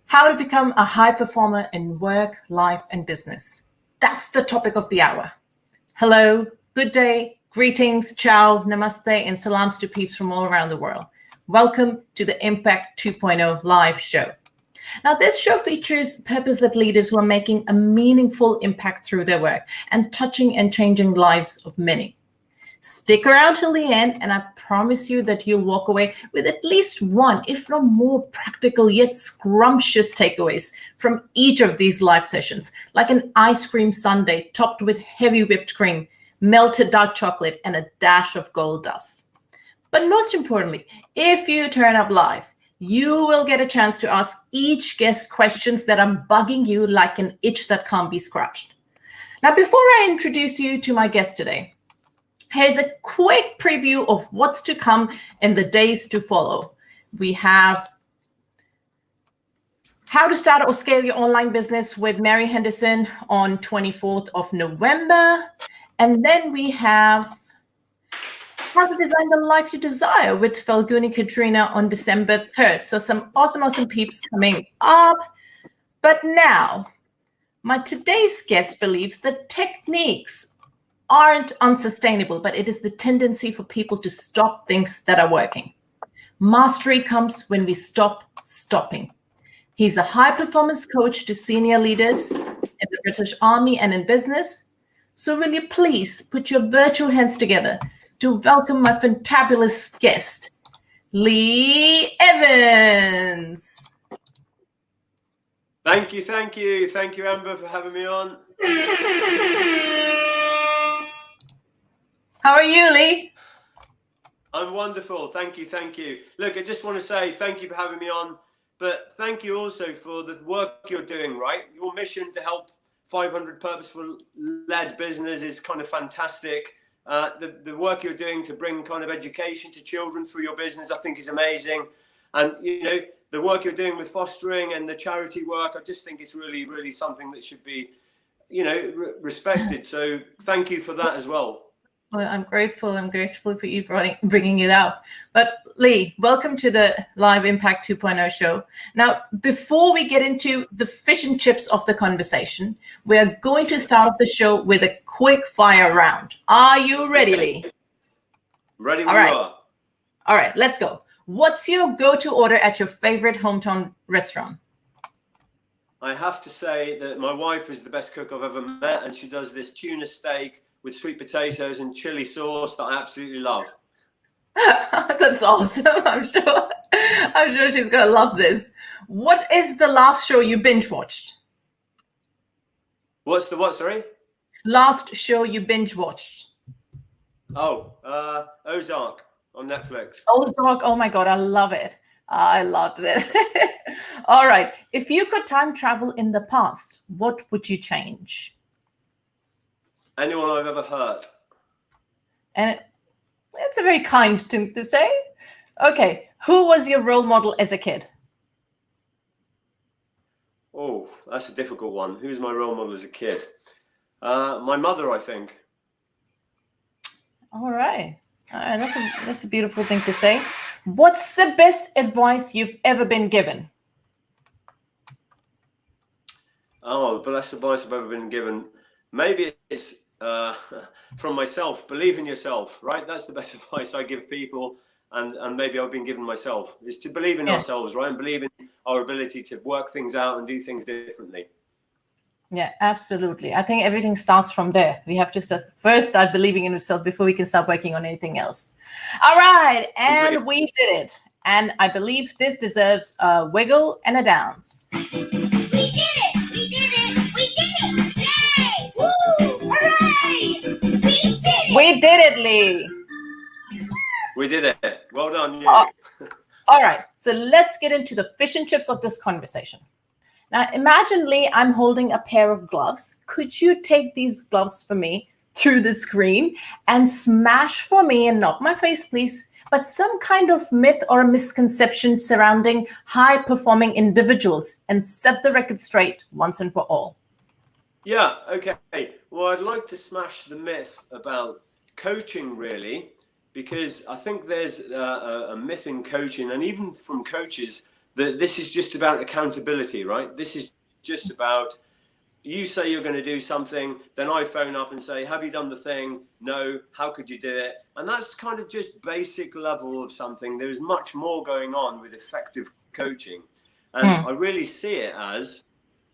How to become a high performer in work, life, and business. That's the topic of the hour. Hello, good day, greetings, ciao, namaste, and salams to peeps from all around the world. Welcome to the Impact 2.0 live show. Now, this show features purpose-led leaders who are making a meaningful impact through their work and touching and changing lives of many. Stick around till the end, and I promise you that you'll walk away with at least one, if not more, practical yet scrumptious takeaways from each of these live sessions, like an ice cream sundae topped with heavy whipped cream, melted dark chocolate, and a dash of gold dust. But most importantly, if you turn up live, you will get a chance to ask each guest questions that are bugging you like an itch that can't be scratched. Now, before I introduce you to my guest today, here's a quick preview of what's to come in the days to follow. We have How to Start or Scale Your Online Business with Mary Henderson on 24th of November. And then we have How to Design the Life You Desire with Falguni Katrina on December 3rd. So some awesome peeps coming up. But now, my today's guest believes that techniques aren't unsustainable, but it is the tendency for people to stop things that are working. Mastery comes when we stop stopping. He's a high-performance coach to senior leaders in the British Army and in business. So will you please put your virtual hands together to welcome my fantabulous guest, Lee Evans. Thank you, Amber, for having me on. How are you, Lee? I'm wonderful. Thank you. Look, I just want to say thank you for having me on, but thank you also for the work you're doing, right? Your mission to help 500 purposeful-led business is kind of fantastic. The work you're doing to bring kind of education to children through your business, I think is amazing. And, you know, the work you're doing with fostering and the charity work, I just think it's really something that should be, you know, respected. So thank you for that as well. Well, I'm grateful for you bringing it up. But Lee, welcome to the Live Impact 2.0 show. Now, before we get into the fish and chips of the conversation, we are going to start off the show with a quick fire round. Are you ready, Lee? Ready when you are. All right, let's go. What's your go-to order at your favorite hometown restaurant? I have to say that my wife is the best cook I've ever met, and she does this tuna steak with sweet potatoes and chili sauce that I absolutely love. That's awesome. I'm sure she's gonna love this. What is the last show you binge watched? What's the what, sorry? Last show you binge watched. Oh, Ozark on Netflix. Ozark, oh my God, I love it. I loved it. All right. If you could time travel in the past, what would you change? Anyone I've ever hurt. And it's a very kind thing to say. Okay. Who was your role model as a kid? Oh, that's a difficult one. Who's my role model as a kid? My mother, I think. All right. That's a beautiful thing to say. What's the best advice you've ever been given? Oh, the best advice I've ever been given. Maybe it's from myself. Believe in yourself, right? That's the best advice I give people, and maybe I've been given myself, is to believe in ourselves, right? And believe in our ability to work things out and do things differently. Yeah, absolutely. I think everything starts from there. We have to first start believing in ourselves before we can start working on anything else. All right, and we did it. And I believe this deserves a wiggle and a dance. We did it! We did it! We did it! Yay! Woo! Hooray! We did it! We did it, Lee. We did it. Well done, you. All right, so let's get into the fish and chips of this conversation. Now, imagine, Lee, I'm holding a pair of gloves. Could you take these gloves for me through the screen and smash for me, and not my face, please, but some kind of myth or a misconception surrounding high-performing individuals and set the record straight once and for all? Yeah, okay. Well, I'd like to smash the myth about coaching, really, because I think there's a myth in coaching, and even from coaches, that this is just about accountability, right? This is just about, you say you're going to do something, then I phone up and say, have you done the thing? No. How could you do it? And that's kind of just basic level of something. There's much more going on with effective coaching. And I really see it as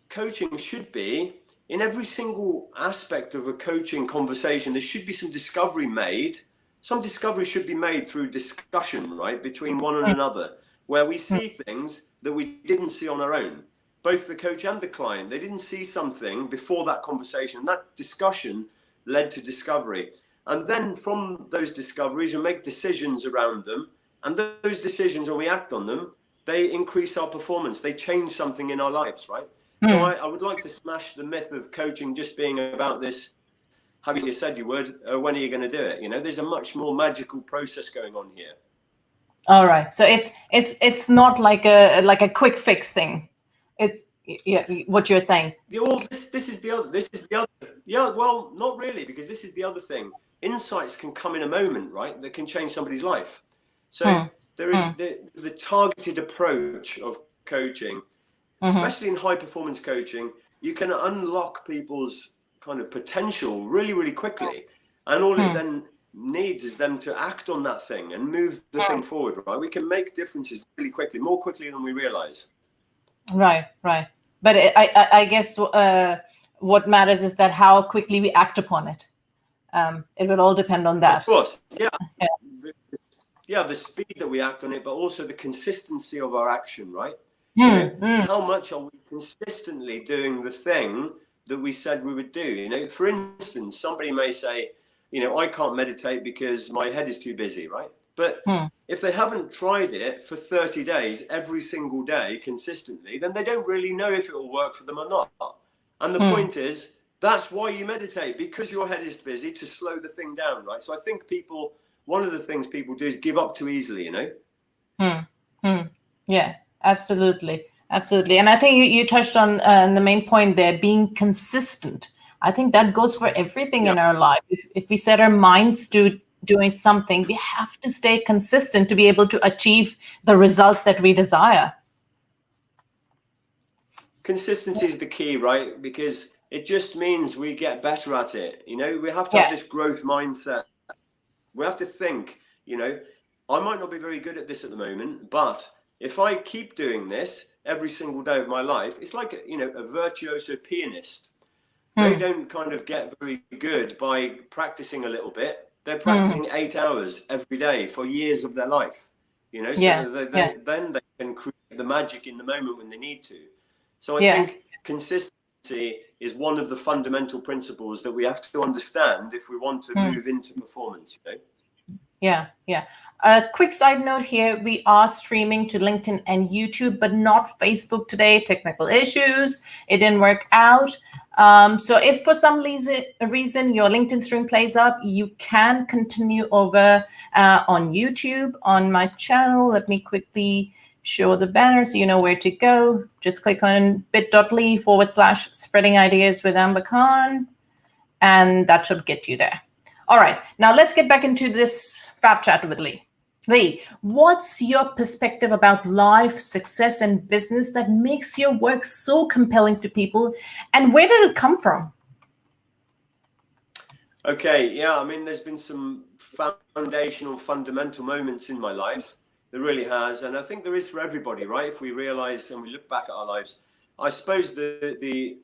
coaching should be, in every single aspect of a coaching conversation, there should be some discovery made. Some discovery should be made through discussion, right, between one and another, where we see things that we didn't see on our own. Both the coach and the client, they didn't see something before that conversation. That discussion led to discovery. And then from those discoveries, we make decisions around them. And those decisions, when we act on them, they increase our performance. They change something in our lives, right? So I would like to smash the myth of coaching just being about this, how you said you would, when are you going to do it? You know, there's a much more magical process going on here. All right. So it's not like a quick fix thing. It's what you're saying. Well, this is the other. Yeah, well, not really, because this is the other thing. Insights can come in a moment, right? That can change somebody's life. So there is the targeted approach of coaching. Especially in high performance coaching, you can unlock people's kind of potential really, really quickly. And all it then needs is them to act on that thing and move the thing forward, right? We can make differences really quickly, more quickly than we realize. Right. But I guess what matters is that how quickly we act upon it. It will all depend on that. Of course, yeah, the speed that we act on it, but also the consistency of our action, right? How much are we consistently doing the thing that we said we would do? You know, for instance, somebody may say, you know, I can't meditate because my head is too busy, right? But if they haven't tried it for 30 days, every single day, consistently, then they don't really know if it will work for them or not. And the point is, that's why you meditate, because your head is busy, to slow the thing down, right? So I think one of the things people do is give up too easily, you know? Yeah. Absolutely. And I think you touched on the main point there, being consistent. I think that goes for everything in our life. If we set our minds to doing something, we have to stay consistent to be able to achieve the results that we desire. Consistency is the key, right? Because it just means we get better at it. You know, we have to have this growth mindset. We have to think, you know, I might not be very good at this at the moment, but if I keep doing this every single day of my life, it's like, you know, a virtuoso pianist. They don't kind of get very good by practicing a little bit. They're practicing 8 hours every day for years of their life, you know, so then they can create the magic in the moment when they need to. So I think consistency is one of the fundamental principles that we have to understand if we want to move into performance, you know? Yeah. A quick side note here, we are streaming to LinkedIn and YouTube, but not Facebook today. Technical issues. It didn't work out. So if for some reason your LinkedIn stream plays up, you can continue over on YouTube on my channel. Let me quickly show the banner so you know where to go. Just click on bit.ly/spreading ideas with 𝗟𝗲𝗄, and that should get you there. All right, now let's get back into this fab chat with Lee. Lee, what's your perspective about life, success, and business that makes your work so compelling to people, and where did it come from? Okay, yeah, I mean, there's been some foundational, fundamental moments in my life. There really has, and I think there is for everybody, right? If we realize and we look back at our lives, I suppose the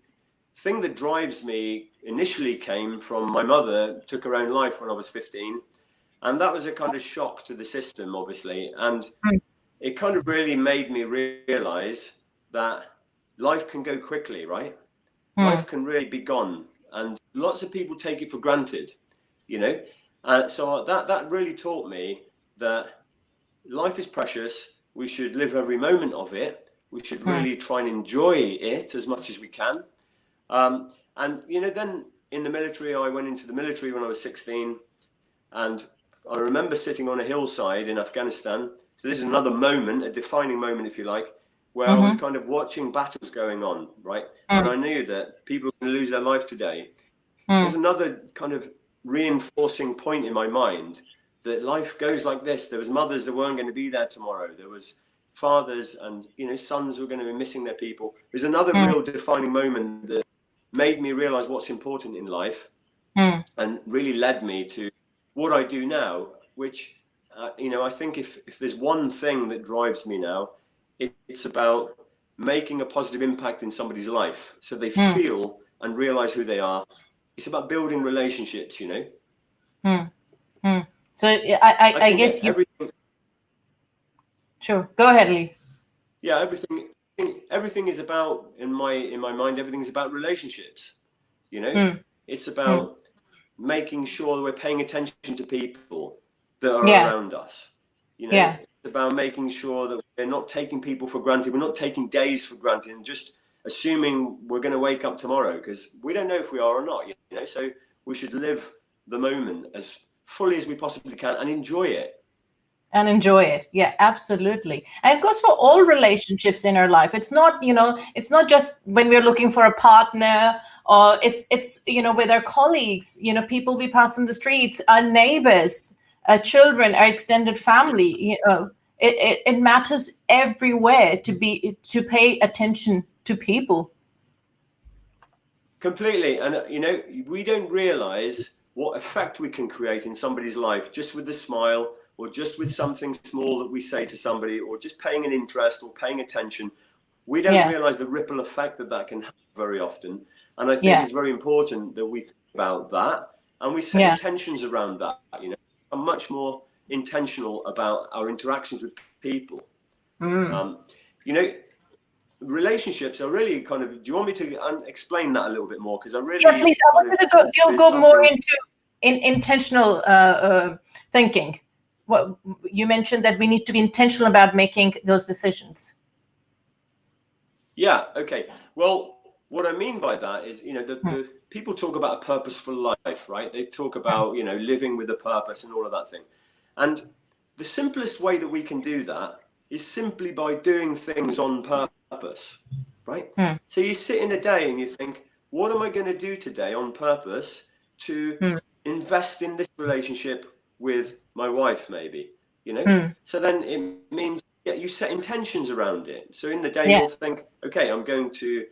thing that drives me initially came from my mother took her own life when I was 15. And that was a kind of shock to the system, obviously. And it kind of really made me realize that life can go quickly, right? Life can really be gone. And lots of people take it for granted, you know? So that really taught me that life is precious. We should live every moment of it. We should really try and enjoy it as much as we can. And, you know, then in the military, I went into the military when I was 16. And I remember sitting on a hillside in Afghanistan. So this is another moment, a defining moment, if you like, where I was kind of watching battles going on, right? And I knew that people were going to lose their life today. There's another kind of reinforcing point in my mind that life goes like this. There was mothers that weren't going to be there tomorrow. There was fathers and, you know, sons who are going to be missing their people. There's another real defining moment that made me realize what's important in life and really led me to what I do now, which, you know, I think if there's one thing that drives me now, it's about making a positive impact in somebody's life so they feel and realize who they are. It's about building relationships, you know. So I guess you. Sure. Go ahead, Lee. Yeah, everything is about, in my mind, everything's about relationships. You know, it's about making sure that we're paying attention to people that are around us. You know, it's about making sure that we're not taking people for granted. We're not taking days for granted and just assuming we're going to wake up tomorrow, because we don't know if we are or not. You know, so we should live the moment as fully as we possibly can and enjoy it. And enjoy it. Yeah, absolutely. And it goes for all relationships in our life. It's not, you know, it's not just when we're looking for a partner, or it's, you know, with our colleagues, you know, people we pass on the streets, our neighbors, our children, our extended family. You know, it matters everywhere to pay attention to people. Completely. And, you know, we don't realize what effect we can create in somebody's life just with a smile, or just with something small that we say to somebody, or just paying an interest or paying attention. We don't realize the ripple effect that can have very often. And I think it's very important that we think about that and we set intentions around that. You know, I'm much more intentional about our interactions with people. You know, relationships are really kind of, do you want me to explain that a little bit more? Because I really... Yeah, please. I want you to go more into intentional thinking. What you mentioned, that we need to be intentional about making those decisions. Yeah. Okay. Well, what I mean by that is, you know, the people talk about a purposeful life, right? They talk about, you know, living with a purpose and all of that thing. And the simplest way that we can do that is simply by doing things on purpose, right? So you sit in a day and you think, what am I going to do today on purpose to invest in this relationship with my wife, maybe, you know? So then it means you set intentions around it. So in the day you'll think, okay, I'm going to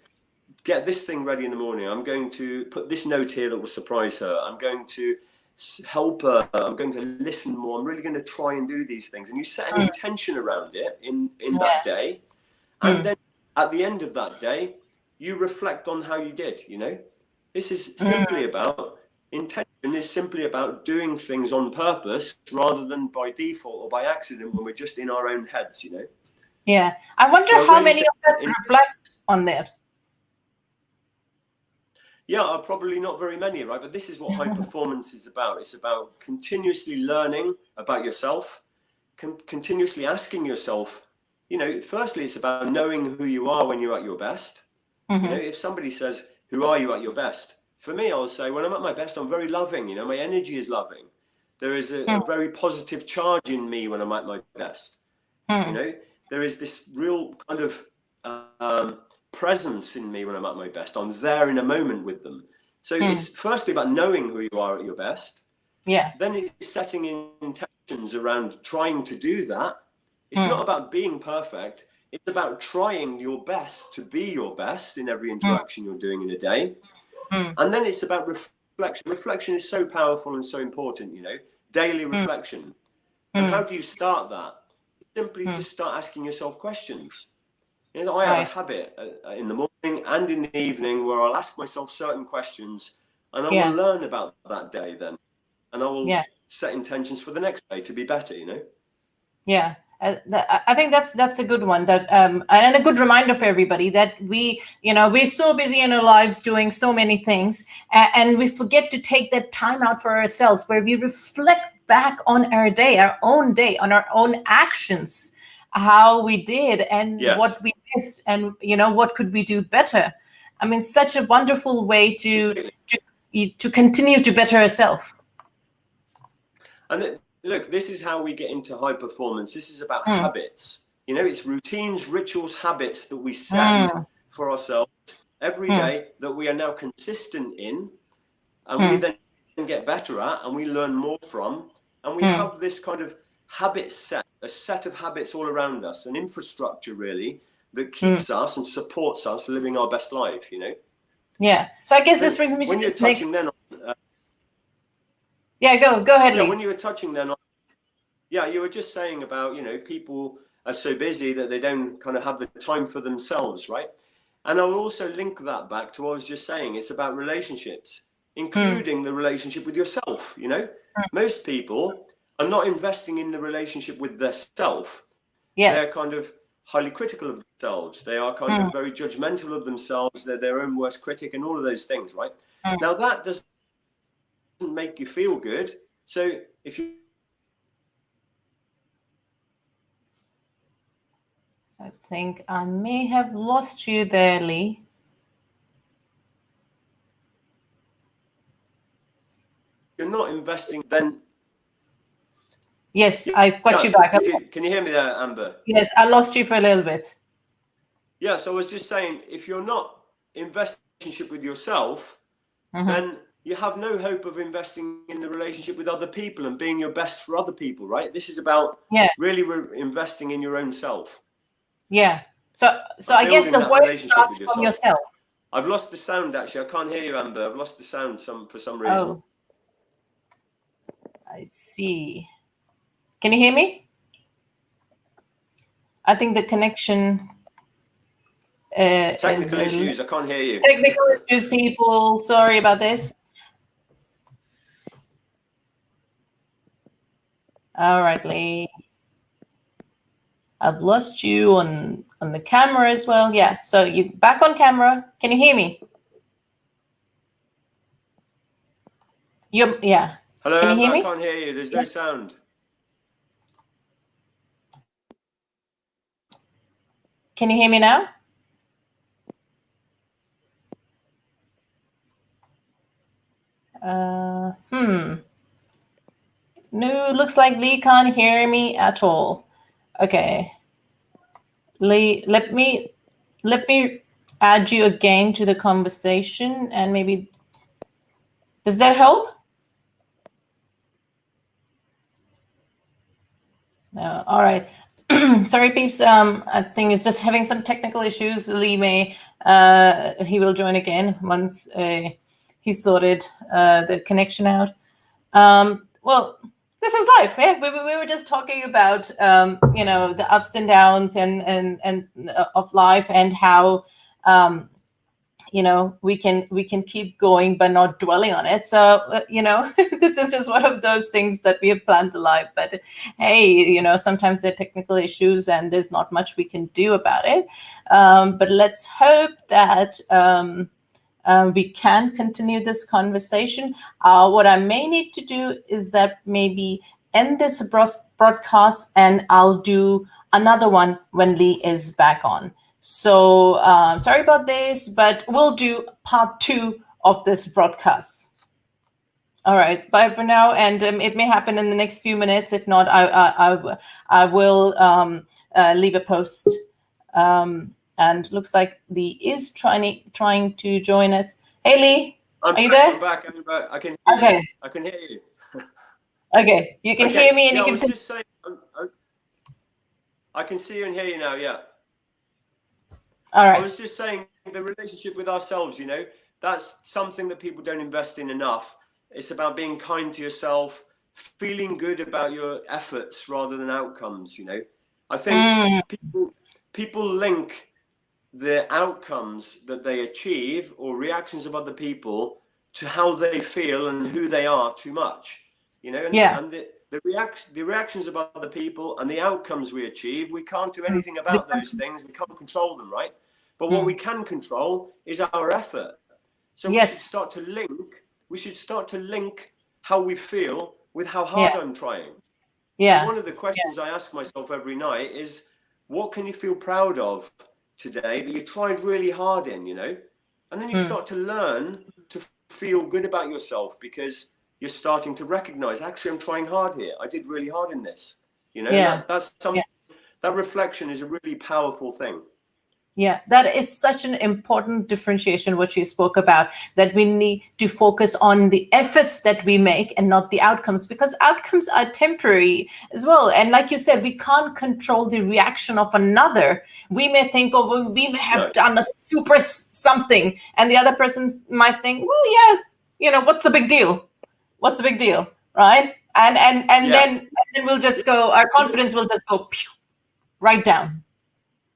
get this thing ready in the morning. I'm going to put this note here that will surprise her. I'm going to help her. I'm going to listen more. I'm really going to try and do these things. And you set an intention around it in that day. And then at the end of that day, you reflect on how you did, you know? This is simply about... Intention is simply about doing things on purpose rather than by default or by accident when we're just in our own heads, you know? Yeah. I wonder how many of us reflect on that. Yeah, probably not very many, right? But this is what high performance is about. It's about continuously learning about yourself, continuously asking yourself, you know, firstly, it's about knowing who you are when you're at your best. You know, if somebody says, who are you at your best? For me, I'll say, when I'm at my best, I'm very loving. You know, my energy is loving. There is a very positive charge in me when I'm at my best. You know, there is this real kind of presence in me when I'm at my best. I'm there in a moment with them. So it's firstly about knowing who you are at your best. Yeah. Then it's setting intentions around trying to do that. It's not about being perfect. It's about trying your best to be your best in every interaction you're doing in a day. And then it's about reflection. Reflection is so powerful and so important, you know, daily reflection. And how do you start that? Simply just start asking yourself questions. You know, I have a habit in the morning and in the evening where I'll ask myself certain questions and I will learn about that day then. And I will set intentions for the next day to be better, you know? Yeah. I think that's a good one, that and a good reminder for everybody that we, you know, we're so busy in our lives doing so many things, and we forget to take that time out for ourselves where we reflect back on our day, our own day, on our own actions, how we did and what we missed, and, you know, what could we do better. I mean, such a wonderful way to continue to better ourselves. And look, this is how we get into high performance. This is about habits. You know, it's routines, rituals, habits that we set for ourselves every day that we are now consistent in, and we then get better at, and we learn more from, and we have this kind of habit set, a set of habits all around us, an infrastructure really that keeps us and supports us living our best life, you know? Yeah. So I guess this brings me to when you're the touching next... then on, yeah, go ahead, yeah, Lee. when you were touching then on, yeah, you were just saying about, you know, people are so busy that they don't kind of have the time for themselves, right? And I will also link that back to what I was just saying. It's about relationships, including the relationship with yourself, you know? Most people are not investing in the relationship with their self. Yes. They're kind of highly critical of themselves. They are kind of very judgmental of themselves. They're their own worst critic and all of those things, right? Now that doesn't make you feel good. So if you... I think I may have lost you there, Lee. You're not investing, then... Yes, I got you so back. can you hear me there, Amber? Yes, I lost you for a little bit. Yeah, so I was just saying, if you're not investing in a relationship with yourself, then you have no hope of investing in the relationship with other people and being your best for other people, right? This is about really investing in your own self. Yeah. So I guess the work starts from yourself. I've lost the sound, actually. I can't hear you, Amber. I've lost the sound for some reason. Oh, I see. Can you hear me? I think the connection... technical issues. I can't hear you. Technical issues, people. Sorry about this. All right, Lee. I've lost you on the camera as well. Yeah. So you back on camera. Can you hear me? Yeah. Hello. Can you hear me? I can't hear you. There's no sound. Can you hear me now? No, looks like Lee can't hear me at all. Okay. Lee, let me add you again to the conversation, and maybe... Does that help? No. All right. Sorry, peeps. I think it's just having some technical issues. Lee he will join again once he's sorted the connection out. Well, this is life. Yeah, we were just talking about you know, the ups and downs and of life, and how you know, we can keep going but not dwelling on it. So you know, this is just one of those things that we have planned alive. But hey, you know, sometimes there are technical issues and there's not much we can do about it. But let's hope that we can continue this conversation. What I may need to do is that maybe end this broadcast, and I'll do another one when Lee is back on. So sorry about this, but we'll do part 2 of this broadcast. All right, bye for now, and it may happen in the next few minutes. If not, I will leave a post. And looks like Lee is trying to join us. Hey, Lee, are you there? I'm back. I can. Okay. I can hear you. Okay, you can hear me, and you can see. Just saying, I can see you and hear you now. Yeah. All right. I was just saying, the relationship with ourselves, you know, that's something that people don't invest in enough. It's about being kind to yourself, feeling good about your efforts rather than outcomes, you know. I think people link the outcomes that they achieve or reactions of other people to how they feel and who they are too much, you know. And the reactions of other people and the outcomes we achieve, we can't do anything about those things. We can't control them, right? But what we can control is our effort. So we should start to link how we feel with how hard I'm trying. So one of the questions I ask myself every night is, what can you feel proud of today that you tried really hard in, you know? And then you start to learn to feel good about yourself, because you're starting to recognize, actually, I'm trying hard here. I did really hard in this, you know. That's something. That reflection is a really powerful thing. Yeah, that is such an important differentiation, what you spoke about, that we need to focus on the efforts that we make and not the outcomes, because outcomes are temporary as well. And like you said, we can't control the reaction of another. We may think, oh, well, we may have done a super something, and the other person might think, well, yeah, you know, what's the big deal? What's the big deal, right? And then we'll just go, our confidence will just go pew, right down.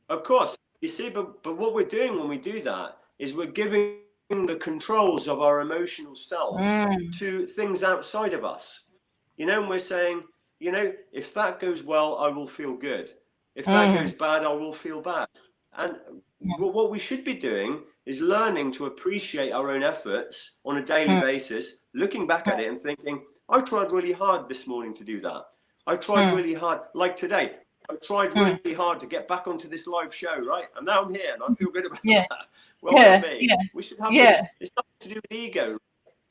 Of course. You see, but what we're doing when we do that is we're giving the controls of our emotional self to things outside of us. You know, and we're saying, you know, if that goes well, I will feel good. If that goes bad, I will feel bad. And what we should be doing is learning to appreciate our own efforts on a daily basis, looking back at it and thinking, I tried really hard this morning to do that. I tried really hard, like today. I tried really hard to get back onto this live show, right? And now I'm here and I feel good about that. Well done, me. We should have this. It's nothing to do with ego.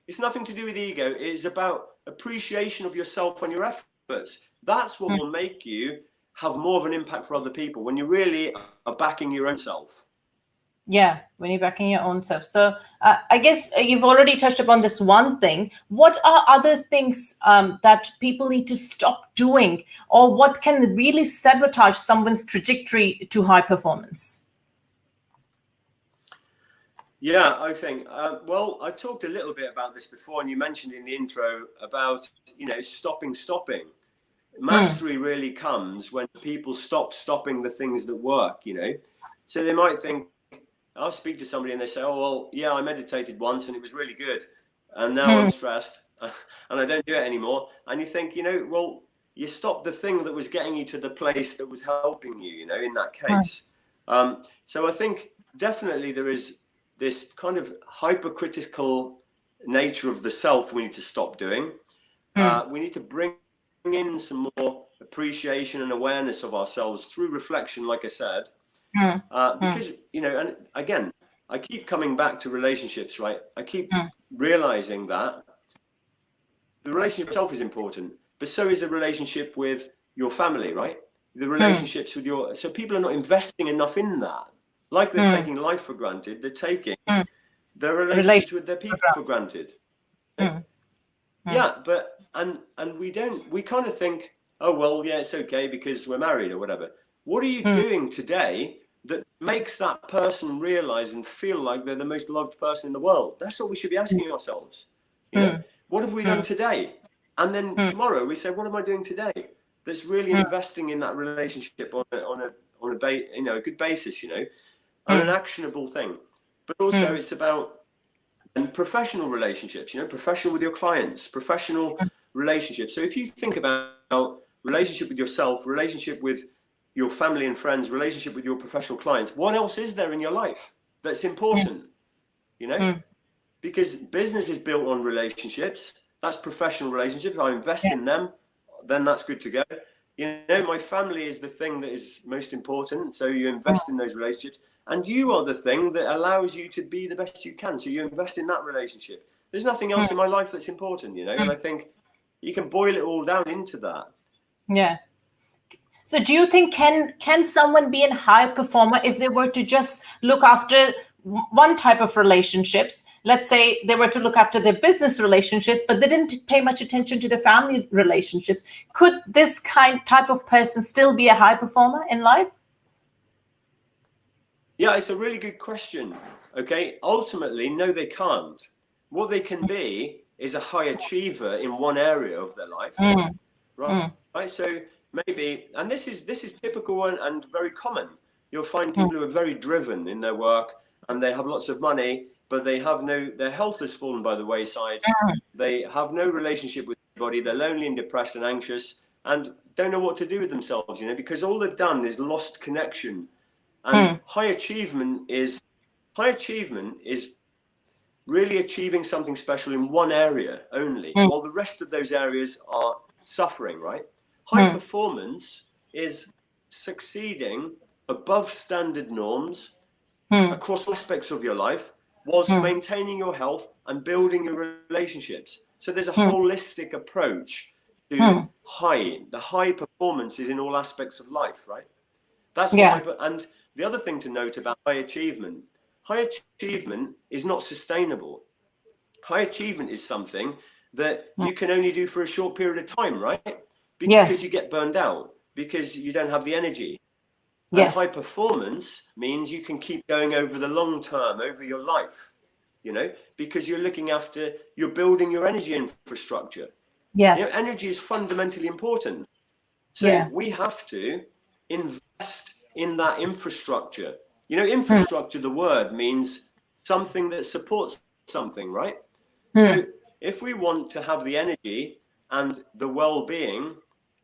It's nothing to do with ego. It's about appreciation of yourself and your efforts. That's what will make you have more of an impact for other people, when you really are backing your own self. Yeah, when you're backing your own self. So I guess you've already touched upon this one thing. What are other things that people need to stop doing, or what can really sabotage someone's trajectory to high performance? Yeah, I think, well, I talked a little bit about this before, and you mentioned in the intro about, you know, stopping. Mastery really comes when people stopping the things that work, you know. So they might think, I'll speak to somebody and they say, oh, well, yeah, I meditated once and it was really good. And now I'm stressed and I don't do it anymore. And you think, you know, well, you stopped the thing that was getting you to the place that was helping you, you know, in that case. So I think definitely there is this kind of hypercritical nature of the self we need to stop doing. We need to bring in some more appreciation and awareness of ourselves through reflection, like I said. Because, you know, and again, I keep coming back to relationships, right? I keep realizing that the relationship itself is important, but so is the relationship with your family, right? The relationships with your, so people are not investing enough in that. Like they're taking life for granted, they're taking their relationships with their people for granted. Yeah, but, and we kind of think, oh, well, yeah, it's okay because we're married or whatever. What are you doing today that makes that person realize and feel like they're the most loved person in the world? That's what we should be asking ourselves. You know, what have we done today? And then tomorrow we say, what am I doing today that's really investing in that relationship on a good basis, you know, on an actionable thing. But also it's about professional relationships, you know, professional with your clients, professional relationships. So if you think about relationship with yourself, relationship with your family and friends, relationship with your professional clients, what else is there in your life that's important? You know, because business is built on relationships. That's professional relationships. I invest in them, then that's good to go. You know, my family is the thing that is most important. So you invest in those relationships, and you are the thing that allows you to be the best you can. So you invest in that relationship. There's nothing else in my life that's important, you know, and I think you can boil it all down into that. Yeah. So do you think can someone be a high performer if they were to just look after one type of relationships? Let's say they were to look after their business relationships, but they didn't pay much attention to the family relationships. Could this type of person still be a high performer in life? Yeah, it's a really good question. Okay, ultimately, no, they can't. What they can be is a high achiever in one area of their life, right? So maybe, and this is typical and very common. You'll find people who are very driven in their work and they have lots of money, but they have their health has fallen by the wayside. They have no relationship with anybody. They're lonely and depressed and anxious and don't know what to do with themselves, you know, because all they've done is lost connection. And high achievement is really achieving something special in one area only, while the rest of those areas are suffering, right? High performance is succeeding above standard norms across aspects of your life, whilst maintaining your health and building your relationships. So there's a holistic approach to the high performance is in all aspects of life, right? That's why, and the other thing to note about high achievement is not sustainable. High achievement is something that you can only do for a short period of time, right? Because you get burned out, because you don't have the energy. And high performance means you can keep going over the long term, over your life, you know, because you're building your energy infrastructure. Yes. You know, energy is fundamentally important. So we have to invest in that infrastructure. You know, infrastructure, the word means something that supports something, right? So if we want to have the energy and the well-being,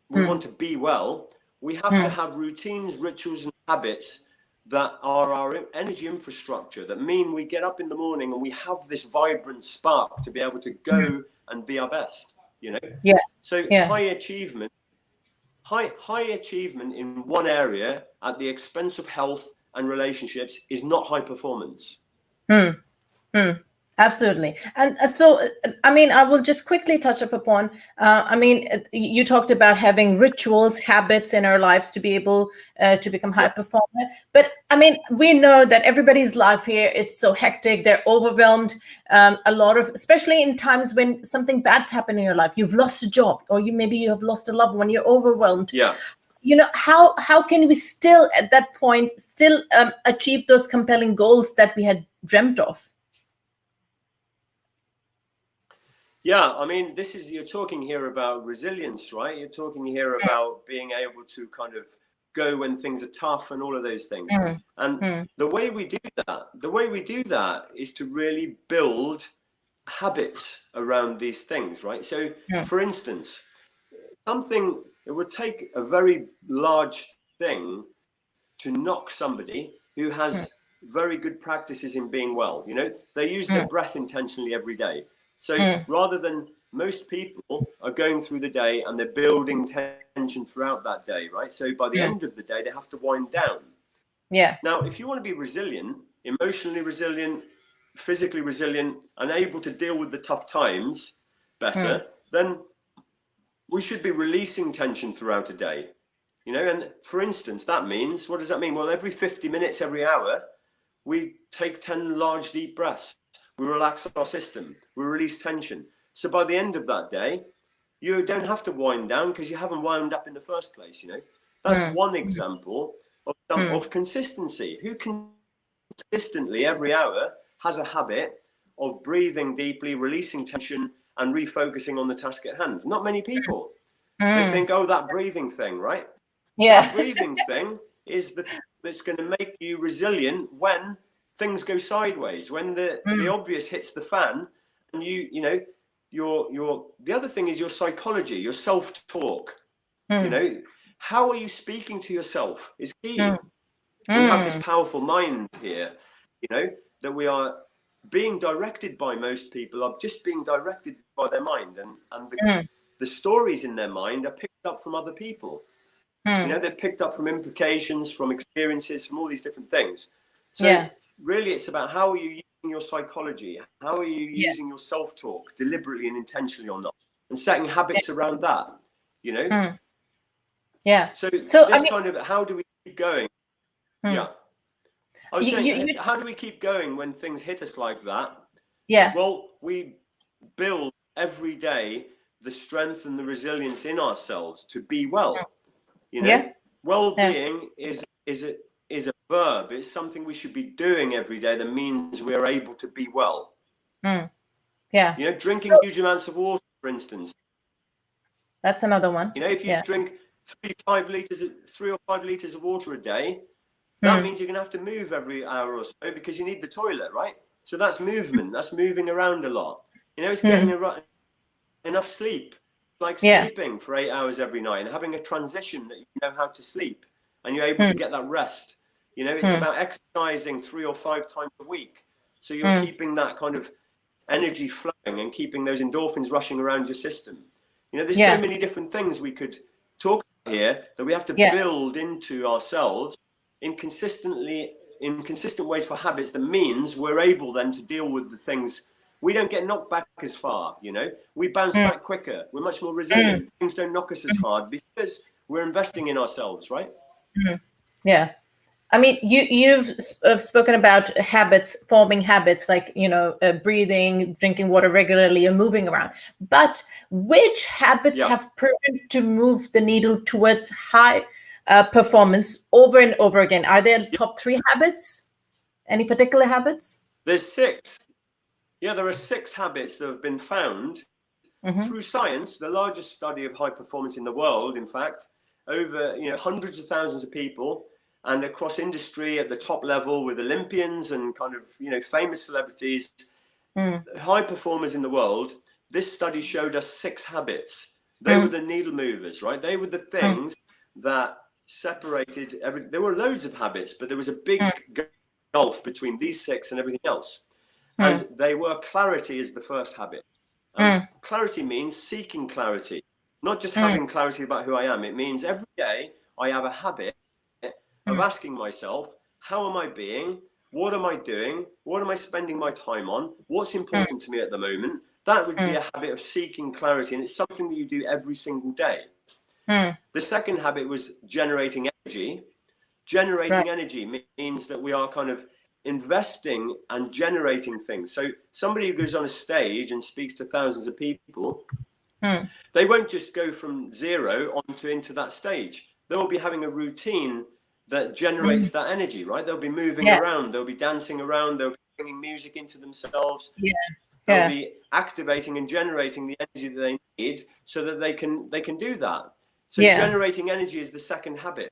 we want to be well, we have to have routines, rituals, and habits that are our energy infrastructure, that mean we get up in the morning and we have this vibrant spark to be able to go and be our best, you know? So high achievement in one area at the expense of health and relationships is not high performance. Absolutely. And so, I mean, I will just quickly touch up upon, I mean, you talked about having rituals, habits in our lives to be able to become high performer. But I mean, we know that everybody's life here, it's so hectic, they're overwhelmed. A lot of, especially in times when something bad's happened in your life, you've lost a job, or maybe you have lost a loved one, you're overwhelmed. You know, how can we still, at that point, still achieve those compelling goals that we had dreamt of? Yeah, I mean, you're talking here about resilience, right? You're talking here about being able to kind of go when things are tough and all of those things. And the way we do that is to really build habits around these things, right? So for instance, it would take a very large thing to knock somebody who has very good practices in being well. You know, they use their breath intentionally every day. So rather than, most people are going through the day and they're building tension throughout that day, right? So by the end of the day, they have to wind down. Now, if you want to be resilient, emotionally resilient, physically resilient, and able to deal with the tough times better, then we should be releasing tension throughout a day. You know, and for instance, that means, what does that mean? Well, every 50 minutes, every hour, we take 10 large deep breaths. We relax our system, we release tension. So by the end of that day, you don't have to wind down because you haven't wound up in the first place, you know. That's one example of consistency. Who consistently every hour has a habit of breathing deeply, releasing tension, and refocusing on the task at hand? Not many people. They think, oh, that breathing thing, right? That breathing thing is the thing that's going to make you resilient when things go sideways, when the obvious hits the fan, and you know, the other thing is your psychology, your self-talk. You know, how are you speaking to yourself is key. We have this powerful mind here, you know, that we are being directed by. Most people are just being directed by their mind, and the stories in their mind are picked up from other people. You know, they're picked up from implications, from experiences, from all these different things. So really, it's about how are you using your psychology? How are you using your self-talk, deliberately and intentionally or not? And setting habits around that, you know? So this, I mean, kind of, how do we keep going? I was saying, how do we keep going when things hit us like that? Well, we build every day the strength and the resilience in ourselves to be well. You know, well-being is a verb. It's something we should be doing every day that means we're able to be well. You know, drinking huge amounts of water, for instance. That's another one. You know, if you drink 3 or 5 liters of water a day, that means you're going to have to move every hour or so because you need the toilet, right? So that's movement. That's moving around a lot. You know, it's getting enough sleep. Like sleeping for 8 hours every night and having a transition that you know how to sleep and you're able to get that rest. You know, it's about exercising 3 or 5 times a week. So you're keeping that kind of energy flowing and keeping those endorphins rushing around your system. You know, there's so many different things we could talk about here that we have to build into ourselves in consistent ways for habits that means we're able then to deal with the things. We don't get knocked back as far, you know, we bounce back quicker. We're much more resilient. Things don't knock us as hard because we're investing in ourselves, right? I mean, you've spoken about habits, forming habits like, breathing, drinking water regularly, and moving around. But which habits have proven to move the needle towards high performance over and over again? Are there top 3 habits? Any particular habits? There's 6. Yeah, there are 6 habits that have been found through science, the largest study of high performance in the world, in fact, over hundreds of thousands of people. And across industry at the top level with Olympians and kind of, famous celebrities, high performers in the world, this study showed us 6 habits. They were the needle movers, right? They were the things that separated there were loads of habits, but there was a big gulf between these 6 and everything else. And they were clarity is the first habit. Clarity means seeking clarity, not just having clarity about who I am. It means every day I have a habit of asking myself, how am I being? What am I doing? What am I spending my time on? What's important to me at the moment? That would be a habit of seeking clarity, and it's something that you do every single day. The second habit was generating energy. Generating energy means that we are kind of investing and generating things. So somebody who goes on a stage and speaks to thousands of people, they won't just go from 0 into that stage. They will be having a routine that generates that energy, right? They'll be moving around, they'll be dancing around, they'll be bringing music into themselves. They'll be activating and generating the energy that they need so that they can do that. So generating energy is the second habit.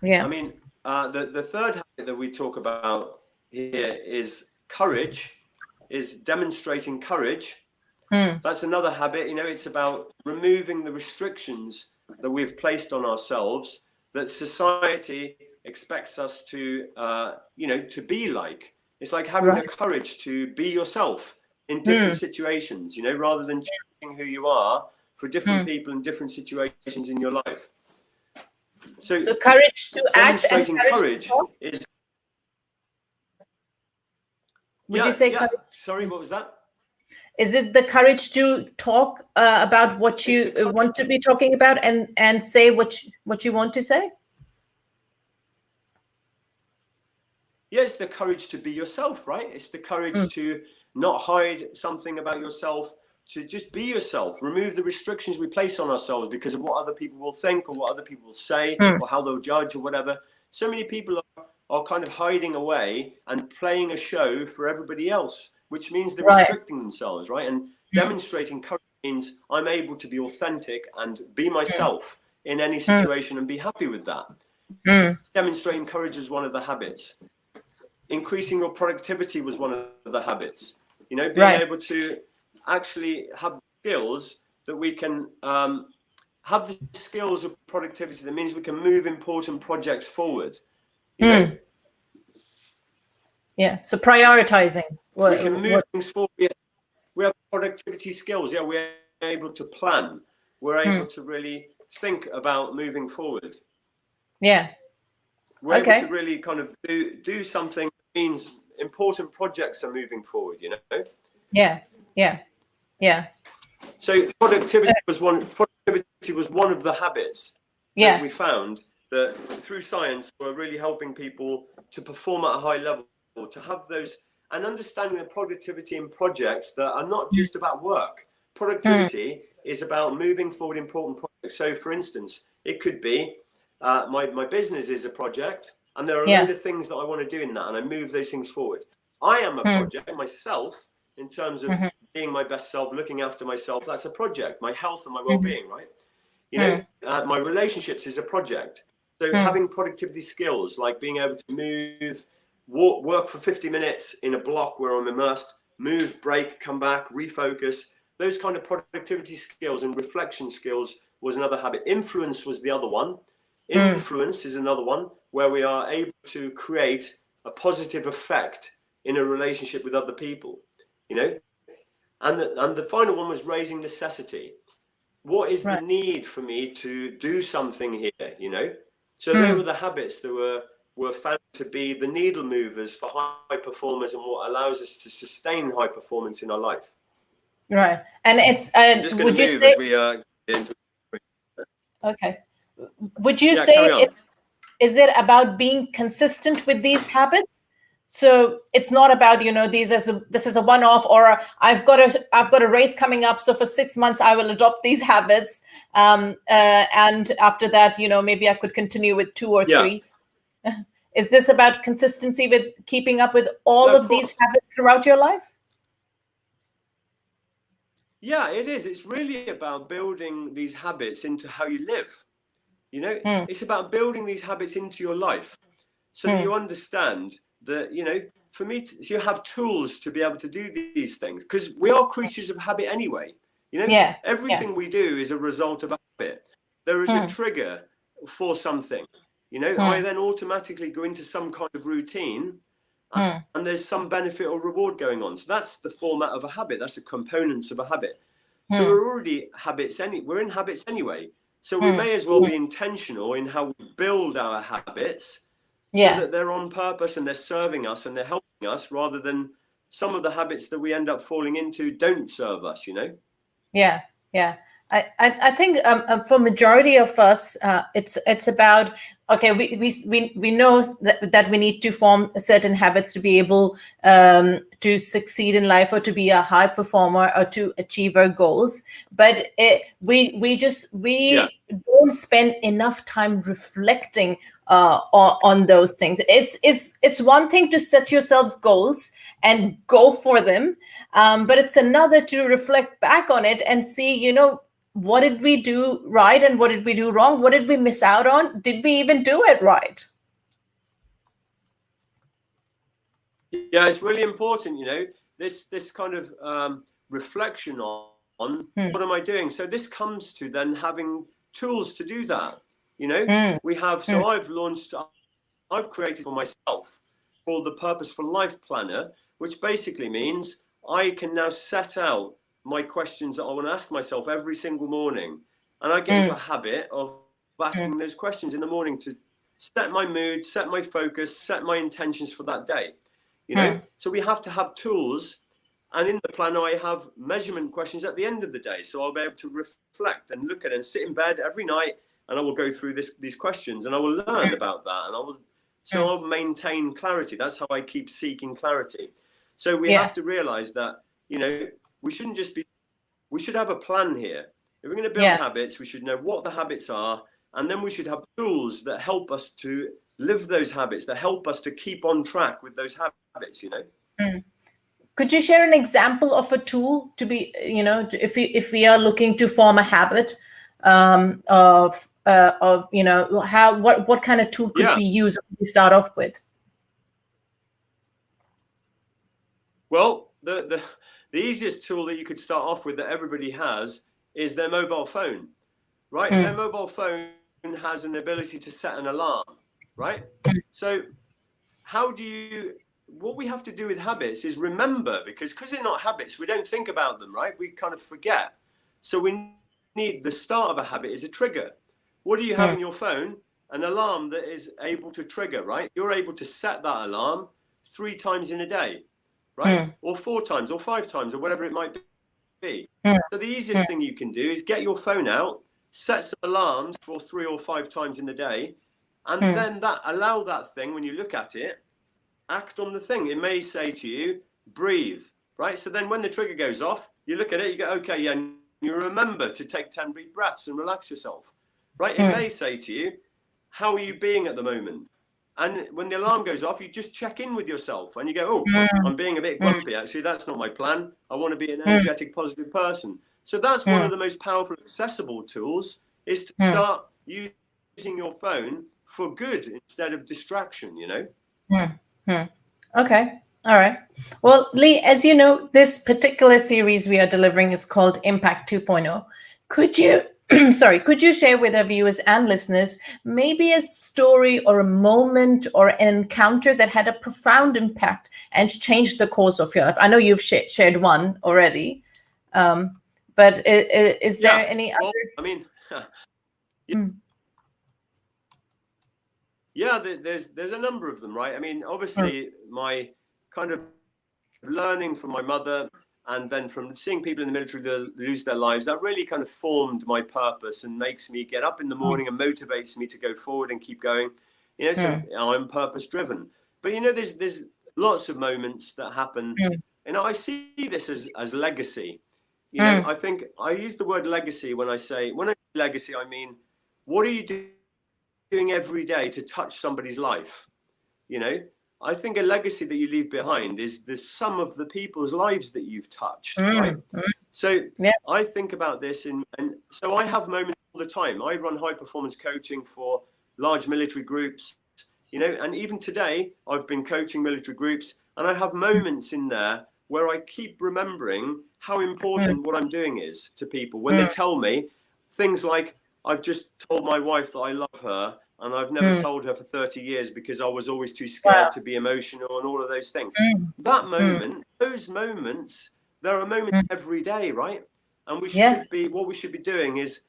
I mean, the third habit that we talk about here is courage, is demonstrating courage. That's another habit. It's about removing the restrictions that we've placed on ourselves, that society expects us to, to be like. It's like having the courage to be yourself in different situations, rather than changing who you are for different people in different situations in your life. So courage to act and courage is. Would you say courage? Sorry, what was that? Is it the courage to talk about what you want to be talking about and say what you want to say? Yeah, it's the courage to be yourself, right? It's the courage to not hide something about yourself, to just be yourself, remove the restrictions we place on ourselves because of what other people will think or what other people will say or how they'll judge or whatever. So many people are kind of hiding away and playing a show for everybody else, which means they're restricting themselves, right? And demonstrating courage means I'm able to be authentic and be myself in any situation and be happy with that. Demonstrating courage is one of the habits. Increasing your productivity was one of the habits. Being able to actually have skills that we can have the skills of productivity. That means we can move important projects forward. So prioritizing. We can move things forward. We have productivity skills. We're able to plan. We're able to really think about moving forward. We're able to really kind of do something that means important projects are moving forward, So productivity was one of the habits that we found that through science were really helping people to perform at a high level, to have those and understanding the productivity in projects that are not just about work. Productivity is about moving forward important projects. So for instance, it could be my business is a project, and there are a load of things that I want to do in that, and I move those things forward. I am a project myself in terms of being my best self, looking after myself. That's a project. My health and my well-being, right? My relationships is a project. So having productivity skills like being able to move, work for 50 minutes in a block where I'm immersed, move, break, come back, refocus. Those kind of productivity skills and reflection skills was another habit. Influence was the other one. Influence is another one where we are able to create a positive effect in a relationship with other people, And the final one was raising necessity. What is the need for me to do something here, So they were the habits that were found to be the needle movers for high performers and what allows us to sustain high performance in our life. Right. And it's just would you say as we into okay. Would you say is it about being consistent with these habits? So it's not about, you know, this is a one-off, or I've got a race coming up, so for 6 months I will adopt these habits, and after that, you know, maybe I could continue with 2 or 3. Is this about consistency with keeping up with all of these habits throughout your life? Yeah, it is. It's really about building these habits into how you live. You know, it's about building these habits into your life so that you understand that, you know, for me, so you have tools to be able to do these things, because we are creatures of habit anyway. You know, everything we do is a result of habit. There is a trigger for something. You know, I then automatically go into some kind of routine, and there's some benefit or reward going on. So that's the format of a habit. That's the components of a habit. So we're already we're in habits anyway. So we may as well be intentional in how we build our habits, so that they're on purpose and they're serving us and they're helping us, rather than some of the habits that we end up falling into don't serve us, you know? Yeah. I think for majority of us, it's about, okay, we know that we need to form certain habits to be able to succeed in life, or to be a high performer, or to achieve our goals. But we don't spend enough time reflecting on those things. It's one thing to set yourself goals and go for them, but it's another to reflect back on it and see, you know, what did we do right and what did we do wrong? What did we miss out on? Did we even do it right? Yeah, it's really important, you know, this kind of reflection on what am I doing? So this comes to then having tools to do that. You know, we have, so I've created for myself called the Purposeful Life Planner, which basically means I can now set out my questions that I want to ask myself every single morning. And I get into a habit of asking those questions in the morning to set my mood, set my focus, set my intentions for that day. You know, so we have to have tools. And in the planner, I have measurement questions at the end of the day. So I'll be able to reflect and look at it and sit in bed every night, and I will go through these questions, and I will learn about that. And I'll maintain clarity. That's how I keep seeking clarity. So we have to realize that, you know, we should have a plan here. If we're going to build habits, we should know what the habits are, and then we should have tools that help us to live those habits, that help us to keep on track with those habits, you know. Could you share an example of a tool to be, you know, if we are looking to form a habit, of you know, what kind of tool could we use to start off with? Well, the easiest tool that you could start off with that everybody has is their mobile phone, right? Their mobile phone has an ability to set an alarm, right? So what we have to do with habits is remember, because they're not habits, we don't think about them, right? We kind of forget. So we need, the start of a habit is a trigger. What do you have in your phone? An alarm that is able to trigger, right? You're able to set that alarm 3 times in a day, right? Or 4 times or 5 times or whatever it might be. So the easiest thing you can do is get your phone out, set some alarms for 3 or 5 times in the day, and then allow that thing, when you look at it, act on the thing. It may say to you, breathe, right? So then when the trigger goes off, you look at it, you go, okay, yeah, and you remember to take 10 deep breaths and relax yourself, right? It may say to you, how are you being at the moment? And when the alarm goes off, you just check in with yourself and you go, oh, I'm being a bit grumpy. Actually, that's not my plan. I want to be an energetic, positive person. So that's one of the most powerful, accessible tools, is to start using your phone for good instead of distraction, you know? Okay. All right. Well, Lee, as you know, this particular series we are delivering is called Impact 2.0. Could you, could you share with our viewers and listeners maybe a story or a moment or an encounter that had a profound impact and changed the course of your life? I know you've shared one already, but is there any other? I mean, yeah, there's a number of them, right? I mean, obviously, my kind of learning from my mother, and then from seeing people in the military lose their lives, that really kind of formed my purpose and makes me get up in the morning and motivates me to go forward and keep going. You know, so I'm purpose driven. But you know, there's lots of moments that happen. And I see this as legacy. You know, I think I use the word legacy when I say legacy, I mean, what are you doing every day to touch somebody's life? You know, I think a legacy that you leave behind is the sum of the people's lives that you've touched, right? So I think about this, and so I have moments all the time. I run high performance coaching for large military groups, you know, and even today I've been coaching military groups, and I have moments in there where I keep remembering how important what I'm doing is to people when they tell me things like, I've just told my wife that I love her, and I've never told her for 30 years because I was always too scared to be emotional and all of those things. That moment, those moments, there are moments every day, right? And we should be, what we should be doing is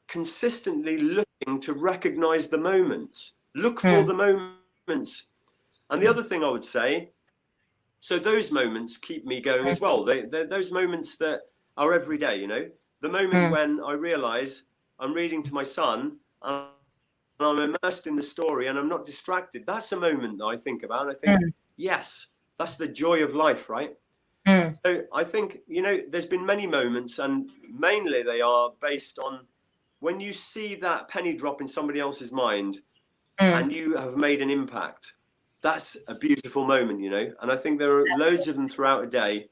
consistently looking to recognize the moments, look for the moments. And the other thing I would say, so those moments keep me going as well. They're those moments that are every day, you know, the moment when I realize I'm reading to my son and I'm immersed in the story and I'm not distracted. That's a moment that I think about. I think, yes, that's the joy of life, right? So I think, you know, there's been many moments, and mainly they are based on when you see that penny drop in somebody else's mind and you have made an impact. That's a beautiful moment, you know, and I think there are loads of them throughout a day.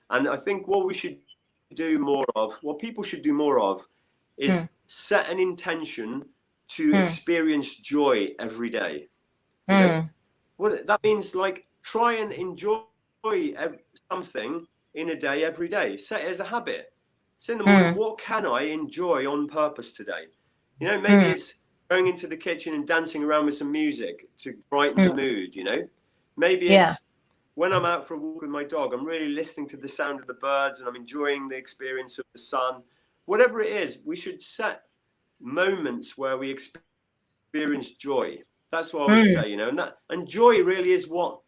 And I think what we should do more of, what people should do more of, is set an intention to experience joy every day. You know? Well, that means like try and enjoy something in a day every day. Set it as a habit. Say in the morning, what can I enjoy on purpose today? You know, maybe it's going into the kitchen and dancing around with some music to brighten the mood, you know. Maybe it's when I'm out for a walk with my dog, I'm really listening to the sound of the birds and I'm enjoying the experience of the sun. Whatever it is, we should set moments where we experience joy. That's what I would say, you know, and joy really is what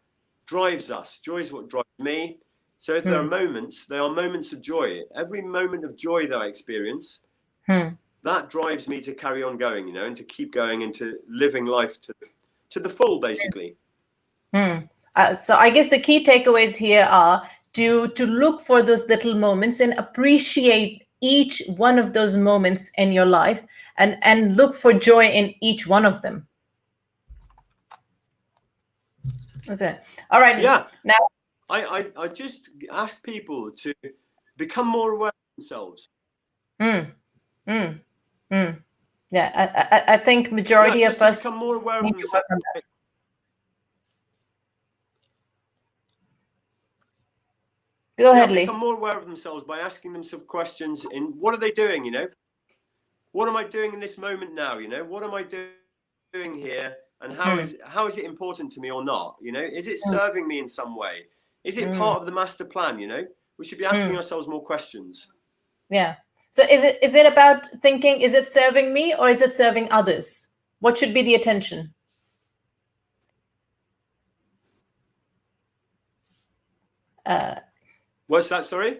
drives us. Joy is what drives me. So if there are moments, they are moments of joy. Every moment of joy that I experience, that drives me to carry on going, you know, and to keep going and to living life to the full, basically. So I guess the key takeaways here are to look for those little moments and appreciate each one of those moments in your life, and look for joy in each one of them. That's it. All right. Yeah. Now, I just ask people to become more aware of themselves. Yeah, I think majority of us become more aware of need to work themselves. on that. Go ahead, Lee. Become more aware of themselves by asking themselves questions in what are they doing, you know? What am I doing in this moment now, you know? What am I doing here? And how is it important to me or not? You know, is it serving me in some way? Is it part of the master plan? You know, we should be asking ourselves more questions. Yeah. So is it about thinking, is it serving me or is it serving others? What should be the attention? What's that? Sorry?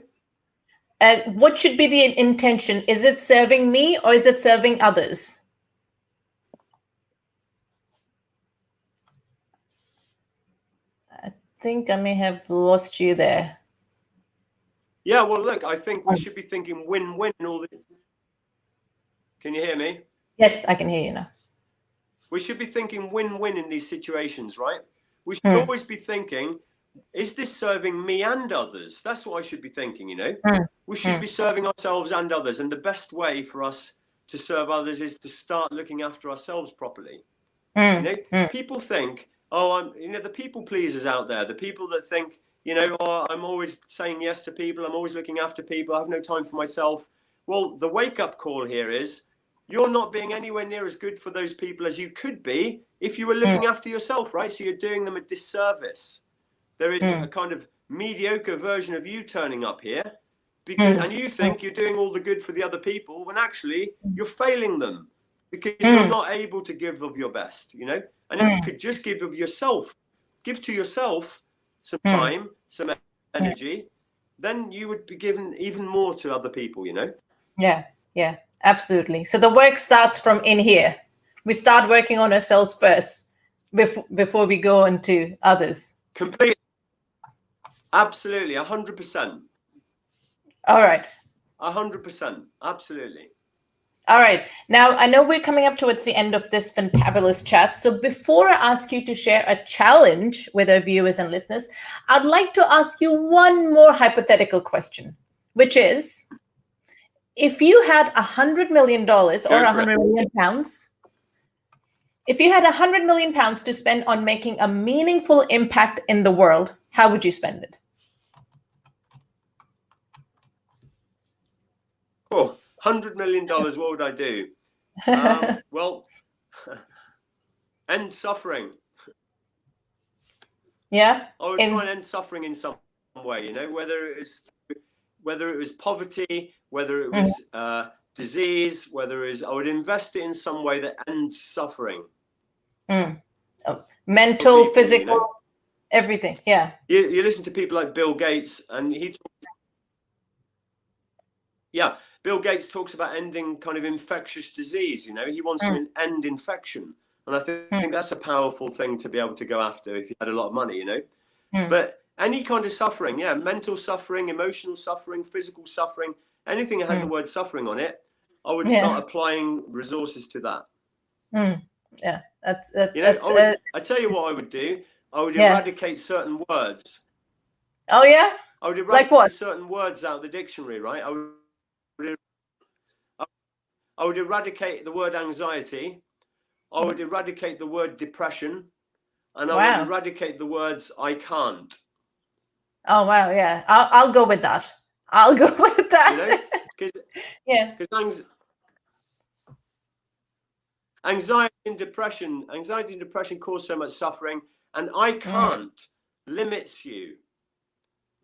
What should be the intention? Is it serving me or is it serving others? I think I may have lost you there. Yeah, well, look, I think we should be thinking win-win all the... Can you hear me? Yes, I can hear you now. We should be thinking win-win in these situations, right? We should always be thinking, is this serving me and others? That's what I should be thinking, you know? We should be serving ourselves and others. And the best way for us to serve others is to start looking after ourselves properly. You know, people think, oh, you know, the people pleasers out there, the people that think, you know, oh, I'm always saying yes to people, I'm always looking after people, I have no time for myself. Well, the wake-up call here is you're not being anywhere near as good for those people as you could be if you were looking after yourself, right? So you're doing them a disservice. There is a kind of mediocre version of you turning up here, because, and you think you're doing all the good for the other people when actually you're failing them because you're not able to give of your best, you know? And if you could just give of yourself, give to yourself some time, some energy, then you would be given even more to other people, you know? Yeah, absolutely. So the work starts from in here. We start working on ourselves first before we go into others. Completely. Absolutely. 100%. All right. 100%. Absolutely. All right. Now, I know we're coming up towards the end of this fantabulous chat. So before I ask you to share a challenge with our viewers and listeners, I'd like to ask you one more hypothetical question, which is, if you had $100 million or 100 million pounds, if you had 100 million pounds to spend on making a meaningful impact in the world, how would you spend it? Oh, $100 million, what would I do? Well, end suffering. Yeah. I would try and end suffering in some way, you know, whether it was poverty, whether it was disease, whether it is, I would invest it in some way that ends suffering. Oh, mental, people, physical, you know? Everything. Yeah. You listen to people like Bill Gates, and Bill Gates talks about ending kind of infectious disease. You know, he wants to end infection. And I think that's a powerful thing to be able to go after if you had a lot of money, you know. But any kind of suffering, mental suffering, emotional suffering, physical suffering, anything that has the word suffering on it, I would start applying resources to that. Yeah, I tell you what I would do. I would eradicate certain words. Oh, yeah? I would eradicate certain words out of the dictionary, right? I would eradicate the word anxiety. I would eradicate the word depression. And I would eradicate the words I can't. Oh, wow. Yeah. I'll go with that. I'll go with that. Because anxiety and depression cause so much suffering, and I can't limits you.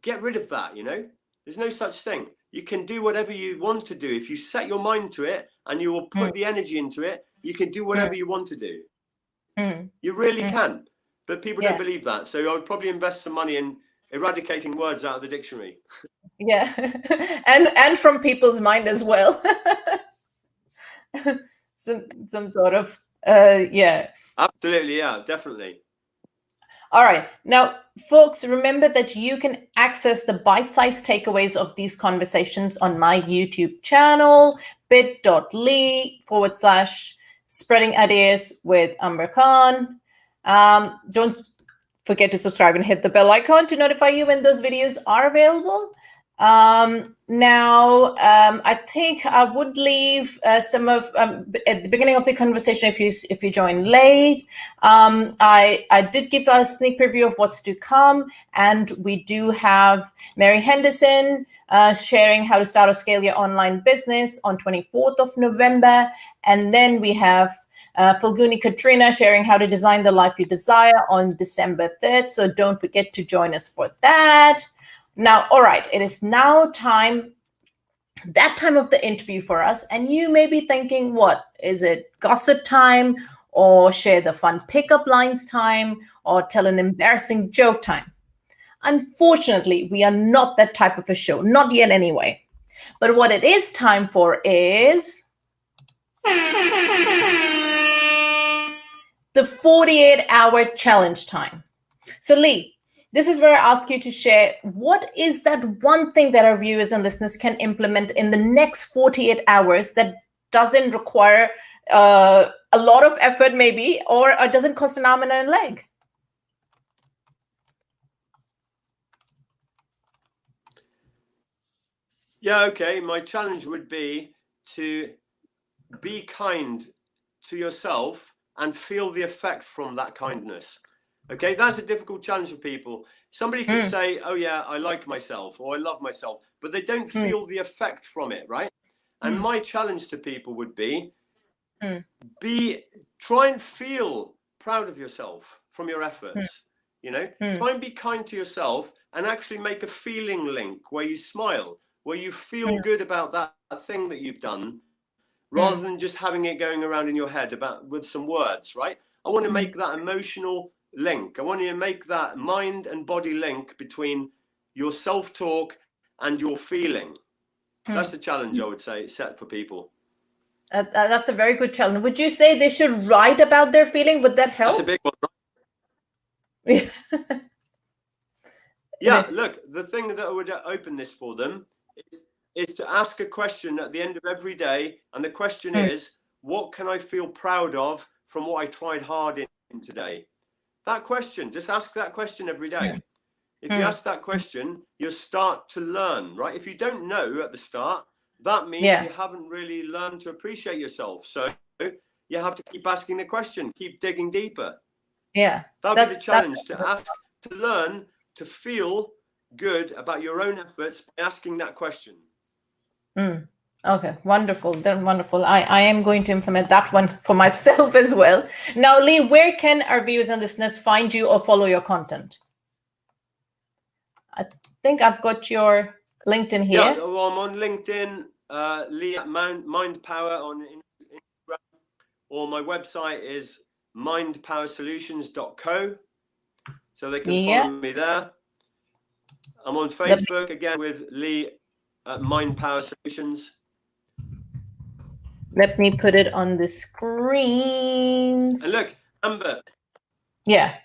Get rid of that, you know? There's no such thing. You can do whatever you want to do. If you set your mind to it and you will put the energy into it, you can do whatever you want to do. You really can. But people don't believe that. So I would probably invest some money in eradicating words out of the dictionary. Yeah. and from people's mind as well. some sort of Absolutely, yeah, definitely. All right. Now, folks, remember that you can access the bite-sized takeaways of these conversations on my YouTube channel, bit.ly/spreading ideas with Amber Khan. Don't forget to subscribe and hit the bell icon to notify you when those videos are available. I think I would leave some of at the beginning of the conversation, if you join late, I did give a sneak preview of what's to come, and we do have Mary Henderson sharing how to start or scale your online business on 24th of November, and then we have Falguni Katrina sharing how to design the life you desire on December 3rd. So don't forget to join us for that. Now, all right, it is now that time of the interview for us. And you may be thinking, what is it? Gossip time, or share the fun pickup lines time, or tell an embarrassing joke time? Unfortunately, we are not that type of a show, not yet anyway. But what it is time for is the 48-hour challenge time. So Lee, this is where I ask you to share, what is that one thing that our viewers and listeners can implement in the next 48 hours that doesn't require a lot of effort maybe, or doesn't cost an arm and a leg? Yeah, okay. My challenge would be to be kind to yourself and feel the effect from that kindness. Okay, that's a difficult challenge for people. Somebody can say, oh yeah, I like myself, or I love myself, but they don't feel the effect from it, right? And my challenge to people would be, try and feel proud of yourself from your efforts. You know, try and be kind to yourself and actually make a feeling link where you smile, where you feel good about that thing that you've done, rather than just having it going around in your head with some words, right? I want to make that emotional link. I want you to make that mind and body link between your self-talk and your feeling. That's the challenge I would say set for people. That's a very good challenge. Would you say they should write about their feeling? Would that help? That's a big one. Yeah. Yeah, look, the thing that would open this for them is to ask a question at the end of every day. And the question is, what can I feel proud of from what I tried hard in today? That question, just ask that question every day. If you ask that question, you'll start to learn, right? If you don't know at the start, that means you haven't really learned to appreciate yourself. So you have to keep asking the question, keep digging deeper. Yeah. That'll be the challenge, to ask, to learn, to feel good about your own efforts by asking that question. Okay, wonderful. Then wonderful. I am going to implement that one for myself as well. Now, Lee, where can our viewers and listeners find you or follow your content? I think I've got your LinkedIn here. Yeah, well, I'm on LinkedIn, Lee at Mind Power on Instagram, or my website is mindpowersolutions.co, so they can follow me there. I'm on Facebook again with Lee at Mind Power Solutions. Let me put it on the screen. And look, Amber. Yeah.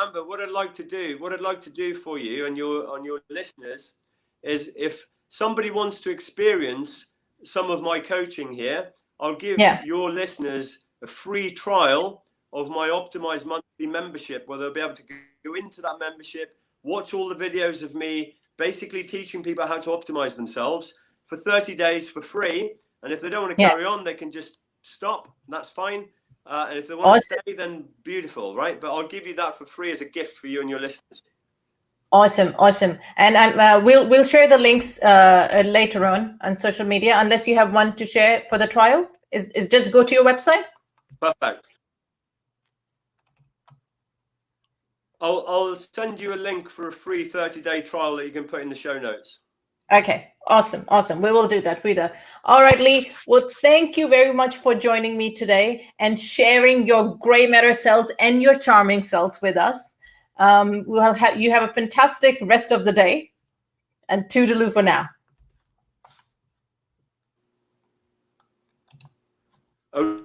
Amber, what I'd like to do for you and your listeners is, if somebody wants to experience some of my coaching here, I'll give your listeners a free trial of my optimized monthly membership, where they'll be able to go into that membership, watch all the videos of me basically teaching people how to optimize themselves for 30 days for free. And if they don't want to carry on, they can just stop. That's fine. And if they want to stay, then beautiful, right? But I'll give you that for free as a gift for you and your listeners. Awesome, awesome. And we'll share the links later on social media, unless you have one to share for the trial. Is just go to your website? Perfect. I'll send you a link for a free 30-day trial that you can put in the show notes. Okay, awesome, awesome. We will do that. All right, Lee. Well, thank you very much for joining me today and sharing your gray matter cells and your charming cells with us. You have a fantastic rest of the day, and toodaloo for now. Oh.